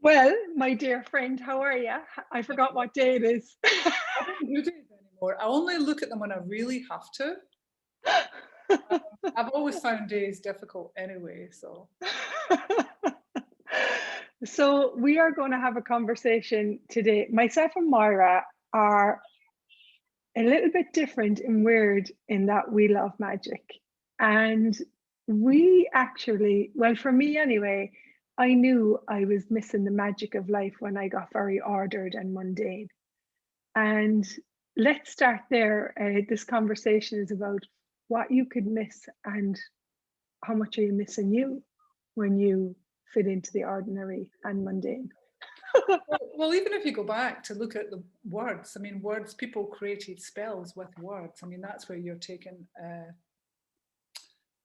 Well, my dear friend, how are you? I forgot what day it is. I don't do days anymore. I only look at them when I really have to. I've always found days difficult anyway, so So we are going to have a conversation today. Myself and Myra are a little bit different and weird in that we love magic. And we actually, well, for me anyway, I knew I was missing the magic of life when I got very ordered and mundane. And let's start there. This conversation is about what you could miss and how much are you missing you when you fit into the ordinary and mundane. well, even if you go back to look at the words, I mean, words, people created spells with words. I mean, that's where you're taking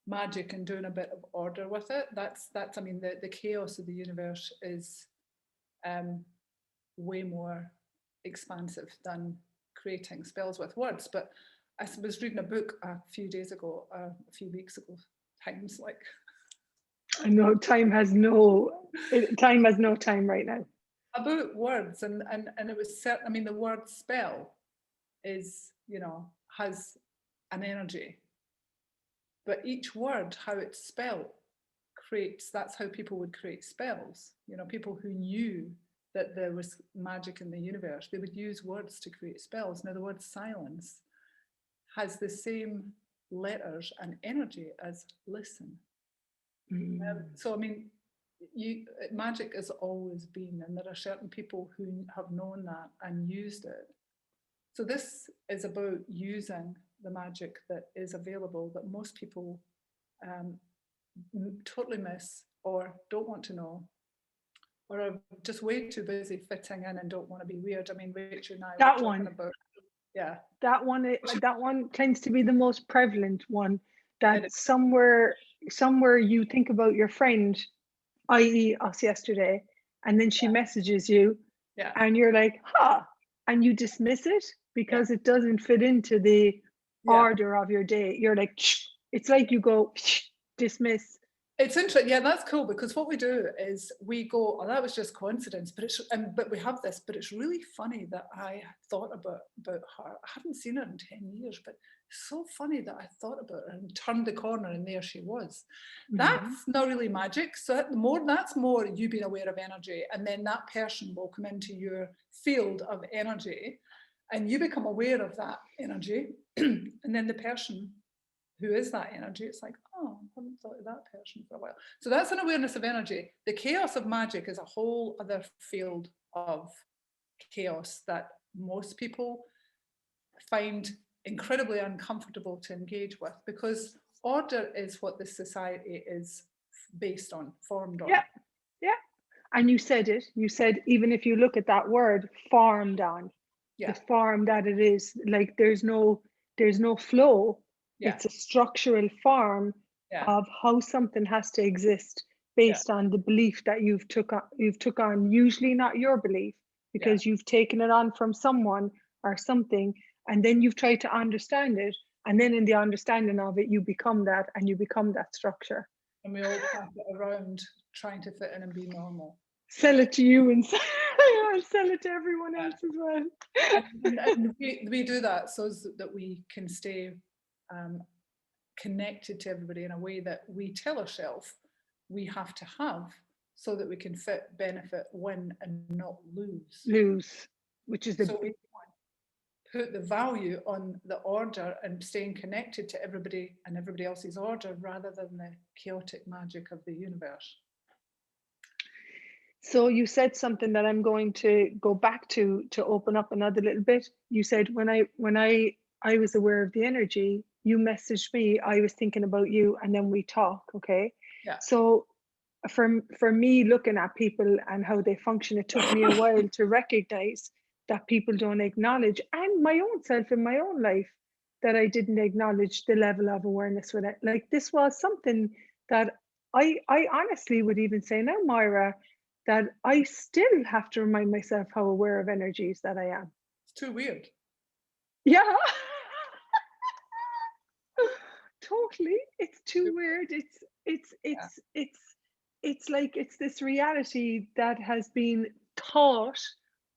magic and doing a bit of order with it. That's. I mean, the chaos of the universe is um, way more expansive than creating spells with words. But I was reading a book a few days ago, a few weeks ago, times like I know time has no time right now. about words, and it was certain. I mean, the word spell is, has an energy, but each word, how it's spelled, creates. That's how people would create spells. People who knew that there was magic in the universe, they would use words to create spells. Now, the word silence has the same letters and energy as listen. Mm. So, I mean, magic has always been, and there are certain people who have known that and used it. So this is about using the magic that is available that most people um, totally miss or don't want to know, or are just way too busy fitting in and don't want to be weird. I mean, Rachel and I were That talking one, about, yeah, that one tends to be the most prevalent one. it That is, somewhere you think about your friend, i.e., us yesterday, and then she messages you, yeah, and you're like, "Huh," and you dismiss it yeah, because it doesn't fit into the yeah. order of your day. You're like, it's like you go, dismiss. It's interesting. Yeah, that's cool because what we do is we go, oh, that was just coincidence, but we have this, but it's really funny that I thought about her. I haven't seen her in 10 years, but it's so funny that I thought about her and turned the corner and there she was. Mhm. That's not really magic. So that's more you being aware of energy, and then that person will come into your field of energy and you become aware of that energy, and then the person who is that energy, it's like, oh, I haven't thought of that person for a while. So that's an awareness of energy. The chaos of magic is a whole other field of chaos that most people find incredibly uncomfortable to engage with, because order is what this society is based on, formed Yeah, on. yeah. And you said it. You said even if you look at that word, farmed on, the Yeah, farm that it is, like there's no flow. yeah, It's a structural farm yeah, of how something has to exist yeah, based on the belief that you've took on, usually not your belief, yeah. because you've taken it on from someone or something, and then you've tried to understand it, and then in the understanding of it, you become that, and you become that structure. And we all pass it around trying to fit in and be normal. Sell it to you and I'll sell it to everyone Yeah. else as well. And we do that so that we can stay um, connected to everybody in a way that we tell ourselves we have to have, so that we can fit, benefit, win, and not lose. Lose, which is the So we big one. put the value on the order and staying connected to everybody and everybody else's order rather than the chaotic magic of the universe. So you said something that I'm going to go back to open up another little bit. You said when I was aware of the energy, you messaged me, I was thinking about you, and then we talk, okay? Yeah. So for me looking at people and how they function, it took me a while to recognize that people don't acknowledge, and my own self in my own life, that I didn't acknowledge the level of awareness with it. Like this was something that I honestly would even say now, Myra, that I still have to remind myself how aware of energies that I am. It's too weird. Yeah. Totally. It's Too, too weird. It's it's yeah. it's it's it's like it's this reality that has been taught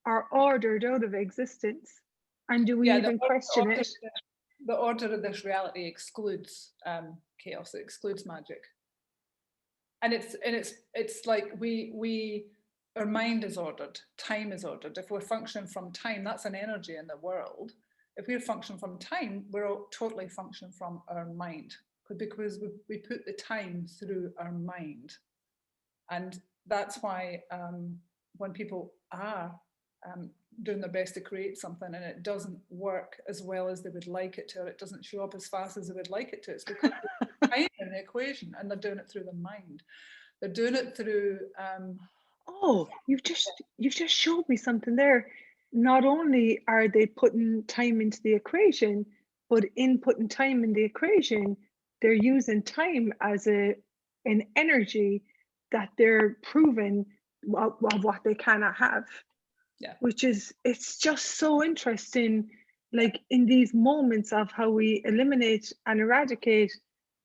or ordered out of existence. And do we Yeah, even question it? the order of this reality excludes chaos. It excludes magic. And it's like we our mind is ordered, time is ordered. If we're functioning from time, that's an energy in the world. If we're functioning from time, we're all totally functioning from our mind, because we put the time through our mind. And that's why when people are doing their best to create something and it doesn't work as well as they would like it to, or it doesn't show up as fast as they would like it to, it's because there's time in the equation, and they're doing it through the mind. They're doing it through Oh, you've just showed me something there. Not only are they putting time into the equation, but in putting time in the equation, they're using time as an energy that they're proving what they cannot have. yeah, Which is, it's just so interesting, like in these moments of how we eliminate and eradicate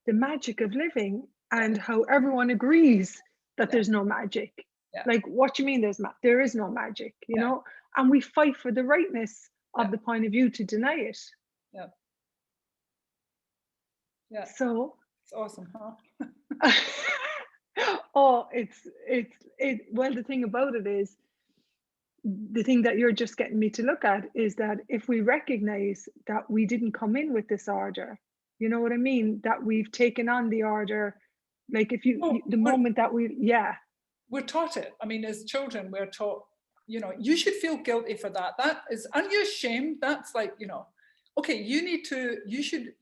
the magic of living, yeah, and how everyone agrees that yeah, there's no magic. yeah, Like, what do you mean there is no magic, you yeah, know? And we fight for the rightness yeah, of the point of view to deny it. yeah, yeah. So It's awesome, huh? oh, well, the thing about it is, the thing that you're just getting me to look at is that if we recognize that we didn't come in with this order, you know what I mean? That we've taken on the order, like if Oh, the moment that we, yeah. we're taught it. I mean, as children, we're taught, you should feel guilty for that. That is, aren't you ashamed? That's like, okay,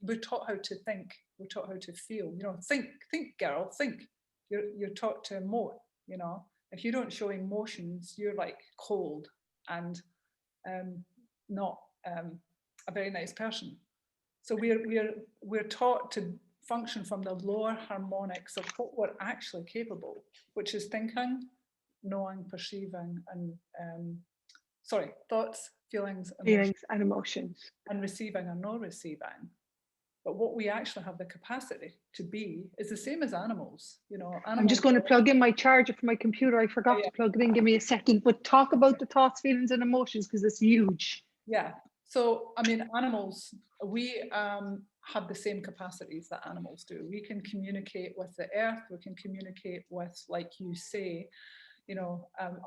we're taught how to think. We're taught how to feel, think, girl, think. You're taught to emote, you know. If you don't show emotions, you're like cold and not a very nice person. So we're taught to function from the lower harmonics of what we're actually capable, which is thinking, knowing, perceiving, and thoughts, feelings, emotions, Feelings and emotions. and receiving or no receiving. But what we actually have the capacity to be is the same as animals. I'm just Animals going to are, plug in my charger for my computer. I forgot yeah, to plug it in. Give me a second. But talk about the thoughts, feelings, and emotions, because it's huge. yeah. So, I mean, animals, we have the same capacities that animals do. We can communicate with the earth, we can communicate with, like you say,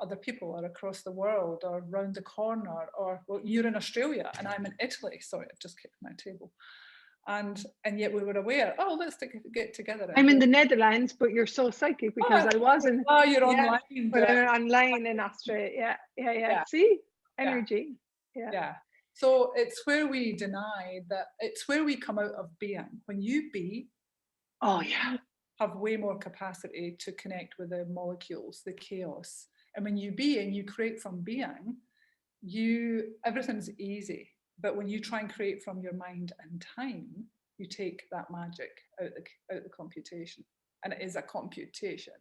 other people or across the world or round the corner, or, well, you're in Australia and I'm in Italy. Sorry, I've just kicked my table. And yet we were aware, oh, let's get together. I'm in the Netherlands, but you're so psychic because I wasn't. Oh, you're Yeah, online. but I'm online in Australia. Yeah. Yeah, See, yeah, energy. Yeah. yeah. So it's where we deny that, it's where we come out of being. When you be, Oh yeah. have way more capacity to connect with the molecules, the chaos. And when you be and you create from being, everything's easy. But when you try and create from your mind and time, you take that magic out the computation. And it is a computation.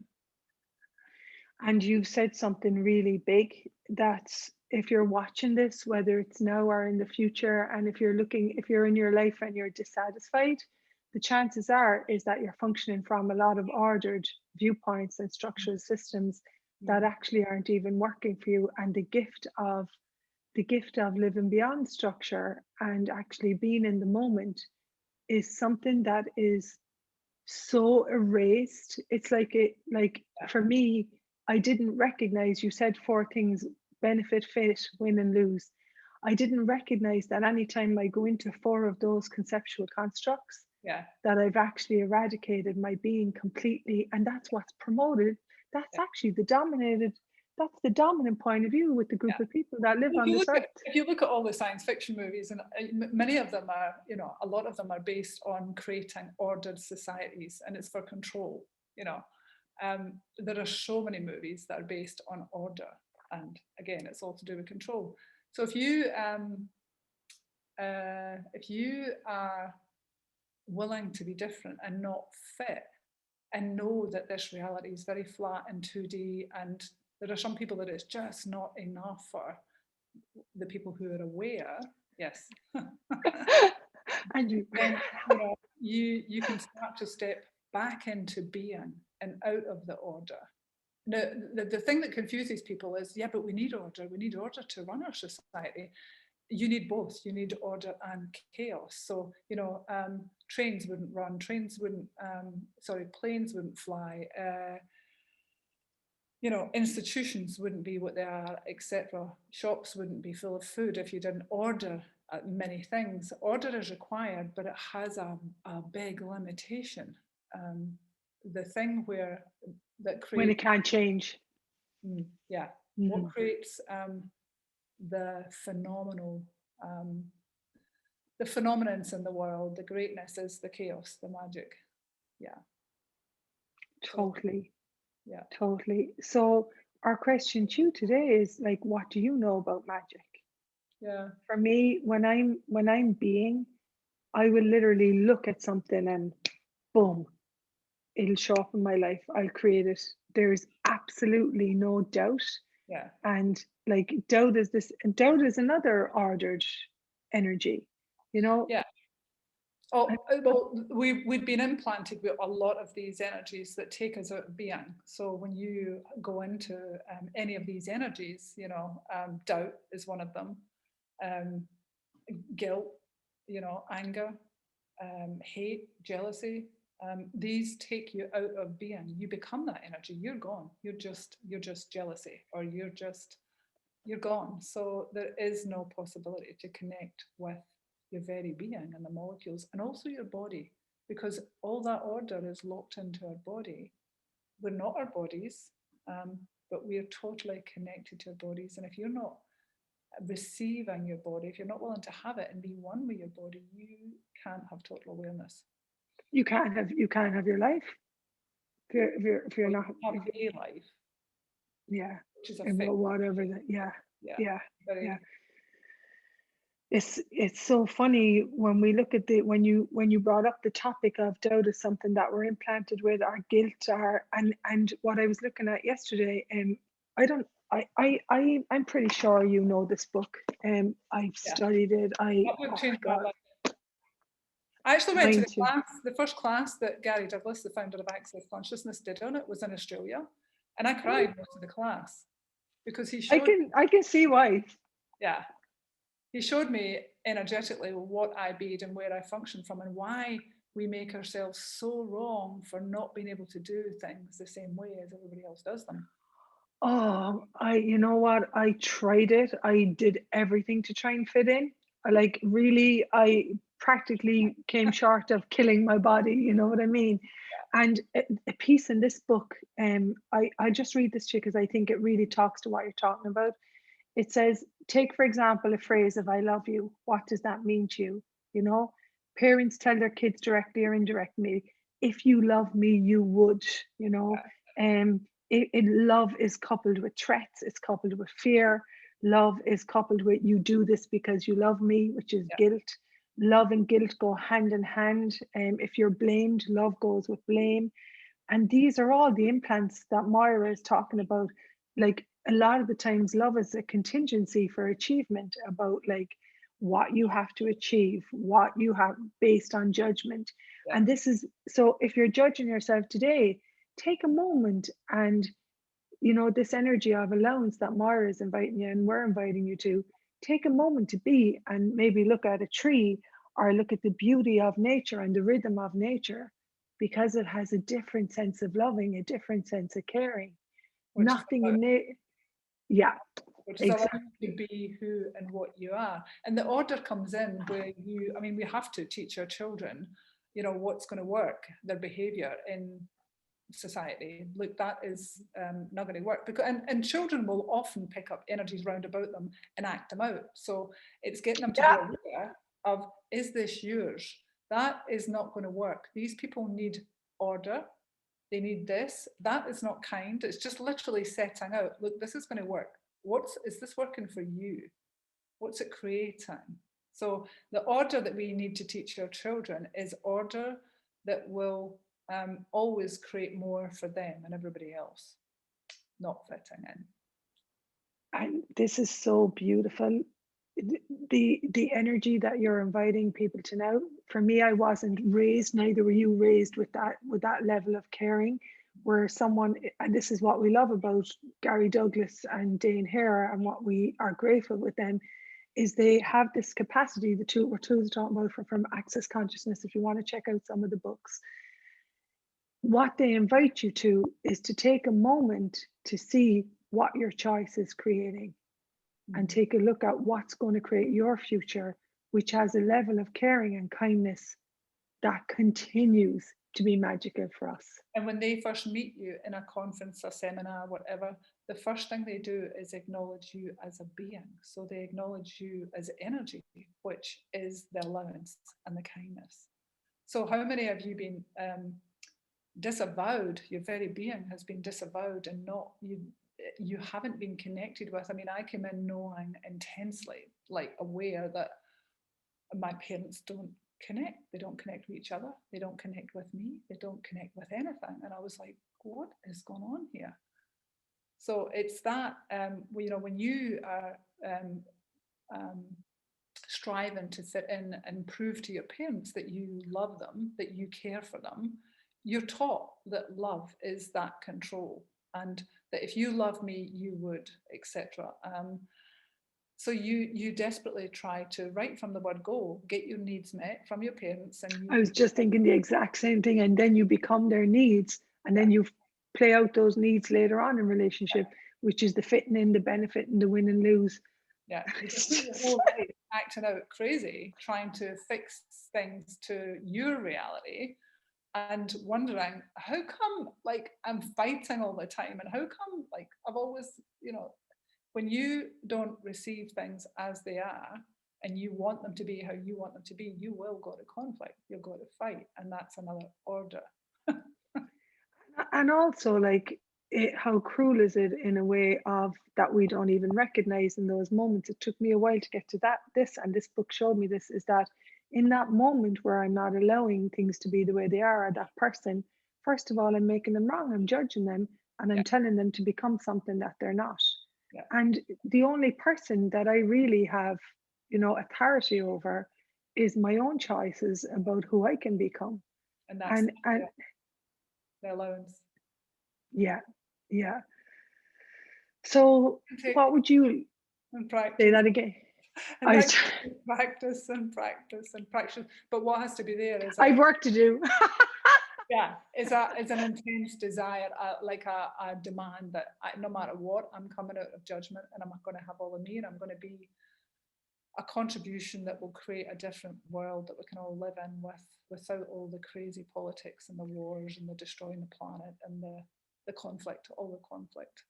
And you've said something really big, that if you're watching this, whether it's now or in the future, and if you're in your life and you're dissatisfied, the chances are is that you're functioning from a lot of ordered viewpoints and structural systems that actually aren't even working for you. And the gift of living beyond structure and actually being in the moment is something that is so erased. It's like for me, I didn't recognize, you said four things: benefit, fit, win, and lose. I didn't recognize that anytime I go into four of those conceptual constructs, Yeah. that I've actually eradicated my being completely. And that's what's promoted. That's Yeah. actually that's the dominant point of view with the group Yeah. of people that live on this earth. If you look at all the science fiction movies, and many of them are, a lot of them are based on creating ordered societies, and it's for control. There are so many movies that are based on order, and again, it's all to do with control. So if you are willing to be different and not fit, and know that this reality is very flat and 2D, and there are some people that it's just not enough for, the people who are aware, yes. And you Then you can start to step back into being, and out of the order. Now, the thing that confuses people is, yeah, but we need order. We need order to run our society. You need both. You need order and chaos. So, trains wouldn't run, planes wouldn't fly, institutions wouldn't be what they are, etc. Shops wouldn't be full of food if you didn't order many things. Order is required, but it has a big limitation. The thing that creates... When it can't change. Yeah. Mm-hmm. What creates the phenomenons in the world, the greatness, is the chaos, the magic. Yeah. Totally. So, yeah. Totally. So our question to you today is, like, what do you know about magic? Yeah. For me, when I'm being, I will literally look at something and boom, it'll show up in my life. I'll create it. There's absolutely no doubt. Yeah. And like doubt is another ordered energy, Yeah. Oh, well, we've been implanted with a lot of these energies that take us out of being. So when you go into any of these energies, doubt is one of them, guilt, anger, hate, jealousy. These take you out of being. You become that energy. You're gone. You're just jealousy, or you're gone. So there is no possibility to connect with your very being and the molecules, and also your body, because all that order is locked into our body. We're not our bodies, but we are totally connected to our bodies. And if you're not receiving your body, if you're not willing to have it and be one with your body, you can't have total awareness. You can't have your life if you're not have a life. Yeah. Which is a whatever that. Yeah. Very... It's so funny when we look at when you brought up the topic of doubt is something that we're implanted with, our guilt, and what I was looking at yesterday, I'm pretty sure you know this book. I've studied it. I actually went to the first class that Gary Douglas, the founder of Access Consciousness, did on it was in Australia, and I cried most of the class because he showed... I can see why. Yeah. He showed me energetically what I bead and where I function from, and why we make ourselves so wrong for not being able to do things the same way as everybody else does them. Oh, you know what? I tried it. I did everything to try and fit in. I practically came short of killing my body. You know what I mean? Yeah. And a piece in this book, I just read this to you because I think it really talks to what you're talking about. It says, take, for example, a phrase of "I love you." What does that mean to you? Parents tell their kids directly or indirectly, if you love me, you would, love is coupled with threats, it's coupled with fear. Love is coupled with you do this because you love me, which is guilt. Love and guilt go hand in hand. If you're blamed, love goes with blame. And these are all the implants that Moira is talking about. Like, a lot of the times love is a contingency for achievement, about like what you have to achieve, what you have based on judgment. Yeah. And this is, so if you're judging yourself today, take a moment and, this energy of allowance that Moira is inviting you and we're inviting you to, take a moment to be, and maybe look at a tree or look at the beauty of nature and the rhythm of nature, because it has a different sense of loving, a different sense of caring. Nothing in it. Yeah, which is allowing you to be who and what you are. And the order comes in where we have to teach our children, what's going to work, their behavior in society. Look, that is not going to work, because and children will often pick up energies round about them and act them out. So it's getting them to be aware of, is this yours? That is not going to work. These people need order. They need this. That is not kind. It's just literally setting out, look, this is going to work. Is this working for you? What's it creating? So the order that we need to teach our children is order that will always create more for them and everybody else, not fitting in. And this is so beautiful. The energy that you're inviting people to now. For me, I wasn't raised, neither were you raised with that level of caring. where someone, and this is what we love about Gary Douglas and Dane Hare, and what we are grateful with them, is they have this capacity, the two are talking about from Access Consciousness, if you want to check out some of the books. What they invite you to is to take a moment to see what your choice is creating, and take a look at what's going to create your future, which has a level of caring and kindness that continues to be magical for us. And when they first meet you in a conference, a seminar, whatever, the first thing they do is acknowledge you as a being. So they acknowledge you as energy, which is the allowance and the kindness. So how many have you been disavowed? Your very being has been disavowed, and not you haven't been connected with. I mean, I came in knowing intensely, like aware that my parents don't connect. They don't connect with each other. They don't connect with me. They don't connect with anything. And I was like, what is going on here? So it's that, you know, when you are striving to fit in and prove to your parents that you love them, that you care for them, you're taught that love is that control, and that if you love me, you would, etc. So you desperately try to, right from the word go, get your needs met from your parents. And I was just thinking the exact same thing, and then you become their needs, and then you play out those needs later on in relationship, which is the fitting in, the benefit, and the win and lose. Yeah, you just spend your whole life acting out crazy, trying to fix things to your reality, and wondering how come, like, I'm fighting all the time, and how come, like, I've always, you know, when you don't receive things as they are, and you want them to be how you want them to be, you will go to conflict, you'll go to fight, and that's another order. And also, like, how cruel is it in a way of that we don't even recognize in those moments. It took me a while to get to this, and this book showed me this, is that in that moment where I'm not allowing things to be the way they are, or that person, first of all, I'm making them wrong, I'm judging them, and I'm telling them to become something that they're not. Yeah. And the only person that I really have, you know, authority over is my own choices about who I can become. And that's and the allowance. yeah. So what would you say that again? And practice and practice and practice. But what has to be there is I've work to do. Yeah, it's an intense desire, like a demand that no matter what, I'm coming out of judgment, and I'm not going to have all of me, and I'm going to be a contribution that will create a different world that we can all live in without all the crazy politics and the wars and the destroying the planet and the conflict, all the conflict.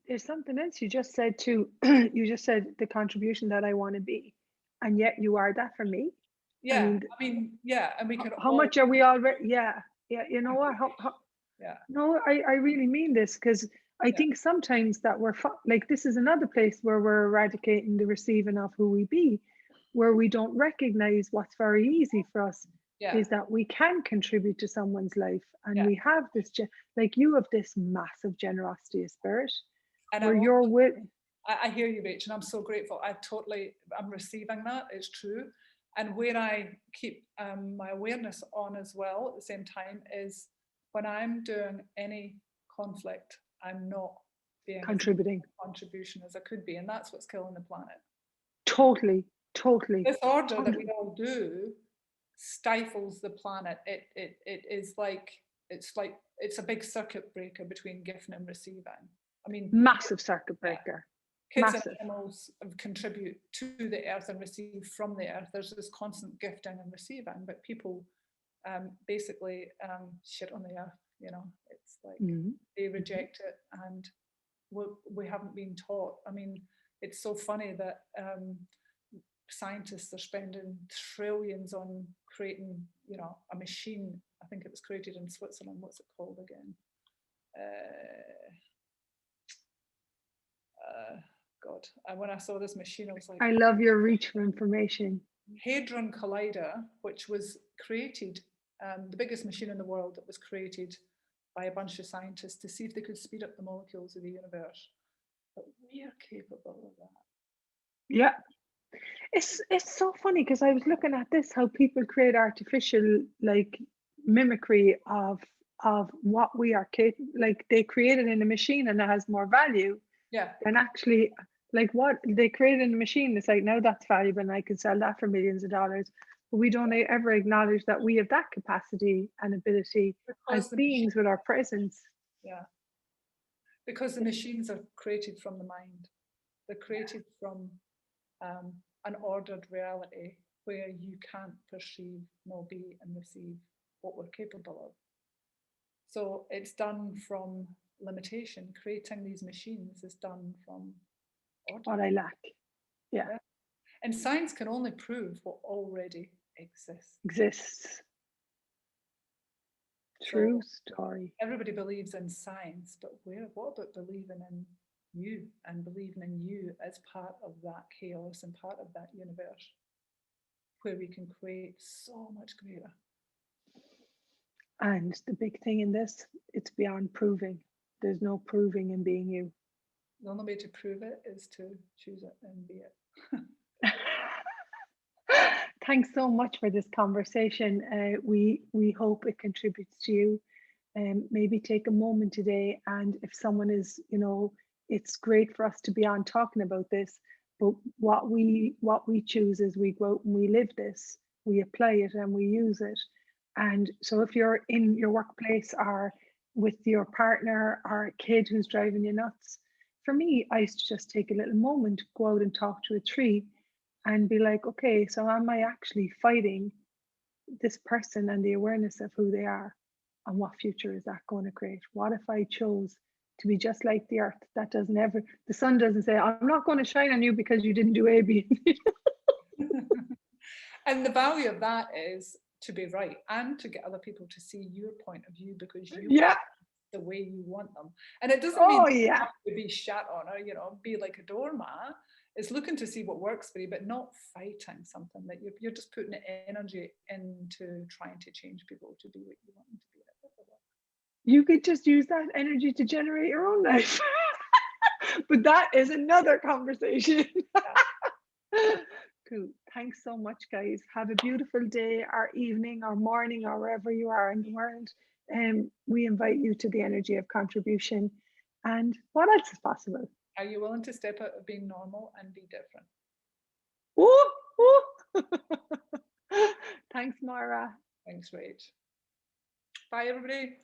There's something else you just said too. You just said the contribution that I want to be, and yet you are that for me. Yeah, I mean, yeah, and we can. How much are we already? Yeah. You know what? Yeah. No, I really mean this, because I think sometimes that we're like, this is another place where we're eradicating the receiving of who we be, where we don't recognize what's very easy for us. Is that we can contribute to someone's life, and we have this, like, you have this massive generosity of spirit, and where you're with. I hear you, Rach, and I'm so grateful. I'm receiving that. It's true. And where I keep my awareness on as well at the same time is when I'm doing any conflict, I'm not being contributing contribution as I could be, and that's what's killing the planet. Totally. This order that we all do stifles the planet. It is like it's a big circuit breaker between giving and receiving. I mean, massive circuit breaker. Kids and animals contribute to the earth and receive from the earth. There's this constant gifting and receiving, but people basically shit on the earth. You know, it's like they reject it, and we haven't been taught. I mean, it's so funny that scientists are spending trillions on creating, you know, a machine. I think it was created in Switzerland. What's it called again? God, when I saw this machine, I was like, I love your reach for information. Hadron Collider, which was created, the biggest machine in the world that was created by a bunch of scientists to see if they could speed up the molecules of the universe. But we are capable of that. Yeah. It's so funny, because I was looking at this, how people create artificial, like, mimicry of of what we are capable, like they created in a machine and it has more value Yeah, than actually like what they created in a machine. It's like, now that's valuable and I can sell that for millions of dollars. But we don't ever acknowledge that we have that capacity and ability as because the beings with our presence. yeah, because the machines are created from the mind. They're created from an ordered reality where you can't perceive, nor be, and receive what we're capable of. So it's done from limitation. Creating these machines is done from order. What I lack. Yeah. Yeah. And science can only prove what already exists. Exists. True story. Everybody believes in science, but what about believing in you and believing in you as part of that chaos and part of that universe where we can create so much greater? And the big thing in this, it's beyond proving. There's no proving in being you. The only way to prove it is to choose it and be it. Thanks so much for this conversation. We hope it contributes to you. Maybe take a moment today, and if someone is, it's great for us to be on talking about this. But what we choose is we go out and we live this, we apply it, and we use it. And so, if you're in your workplace or with your partner or a kid who's driving you nuts, for me, I used to just take a little moment, go out and talk to a tree and be like, okay, so am I actually fighting this person and the awareness of who they are? And what future is that going to create? What if I chose to be just like the earth that doesn't ever, the sun doesn't say, I'm not going to shine on you because you didn't do A, B, and C. And the value of that is to be right and to get other people to see your point of view because you Yeah. the way you want them. And it doesn't Oh, mean yeah. to be shat on or, be like a doormat. It's looking to see what works for you, but not fighting something that you're just putting energy into trying to change people to be what you want them to be. You could just use that energy to generate your own life. But that is another conversation. Cool. Thanks so much, guys. Have a beautiful day or evening or morning or wherever you are in the world. We invite you to the energy of contribution. And what else is possible? Are you willing to step out of being normal and be different? Ooh, ooh. Thanks, Mara. Thanks, Rach. Bye, everybody.